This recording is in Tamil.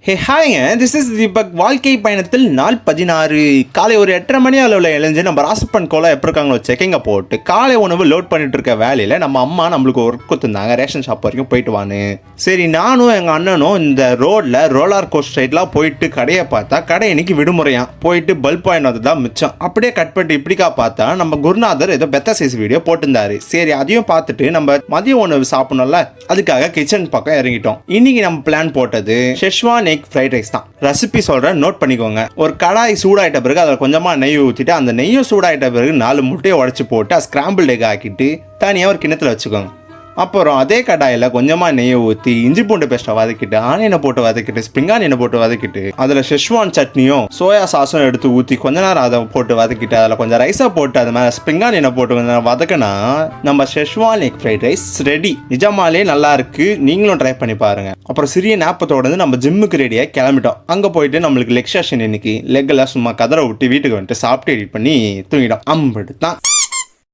ஹே ஹாய்ங்க, திஸ் இஸ் தீபக். வாழ்க்கை பயணத்தில் நாள் 16. காலை ஒரு 8:30 மணி அளவில் எழுந்து நம்ம ராசப்பன் கோலம் எப்படி இருக்காங்களோ செக்கிங்க போட்டு காலை உணவு லோட் பண்ணிட்டு இருக்க வேலையில் நம்ம அம்மா நம்மளுக்கு ஒர்க் கொடுத்துருந்தாங்க, ரேஷன் ஷாப் வரைக்கும் போயிட்டு வான்னு. சரி, நானும் எங்கள் அண்ணனும் இந்த ரோடில் ரோலார் கோஸ்ட் சைட்லாம் போயிட்டு கடையை பார்த்தா கடை இன்னைக்கு விடுமுறையாம். போயிட்டு பல்ப் வாங்கிட்டு வந்து தான் மிச்சம். அப்படியே கட் பண்ணிட்டு இப்படிக்கா பார்த்தா நம்ம குருநாதர் ஏதோ பெத்த சைஸ் வீடியோ போட்டிருந்தாரு. சரி, அதையும் பார்த்துட்டு நம்ம மதிய உணவு சாப்பிடணும்ல, அதுக்காக கிச்சன் பக்கம் இறங்கிட்டோம். இன்னைக்கு நம்ம பிளான் போட்டது ஷெஸ்வான் எக் ஃப்ரைட் ரைஸ் தான். ரெசிபி சொல்கிறேன், நோட் பண்ணிக்கோங்க. ஒரு கடாய் சூடாயிட்ட பிறகு அதில் கொஞ்சமாக நெய் ஊற்றிட்டு அந்த நெய்யும் சூடாயிட்ட பிறகு 4 முட்டையை உடச்சி போட்டு அது ஸ்கிராம்பிள் எக் ஆக்கிட்டு தனியாக ஒரு கிண்ணத்தில் வச்சுக்கோங்க. அப்புறம் அதே கடாயில் கொஞ்சமாக நெய்யை ஊற்றி இஞ்சி பூண்டு பேஸ்ட்டை வதக்கிட்டு ஆனியனை போட்டு வதக்கிட்டு ஸ்ப்ரிங் ஆனியனை போட்டு வதக்கிட்டு அதில் ஷெஸ்வான் சட்னியும் சோயா சாஸும் எடுத்து ஊற்றி கொஞ்ச நேரம் அதை போட்டு வதக்கிட்டு அதில் கொஞ்சம் ரைஸை போட்டு அது மேலே ஸ்ப்ரிங் ஆனியனை போட்டு கொஞ்சம் நேரம் வதக்கினா நம்ம schezwan egg fried rice ready. நிஜமாலே நல்லா இருக்கு, நீங்களும் ட்ரை பண்ணி பாருங்க. அப்புறம் சிறிய நாப்பத்தோடு நம்ம ஜிம்முக்கு ரெடியாக கிளம்பிட்டோம். அங்கே போயிட்டு நம்மளுக்கு லெக் செஷன். இன்னைக்கு லெக்கெல்லாம் சும்மா கதரை விட்டு வீட்டுக்கு வந்துட்டு சாப்பிட்டு எடிட் பண்ணி தூங்கிட்டோம். அம்பிட்டு தான்.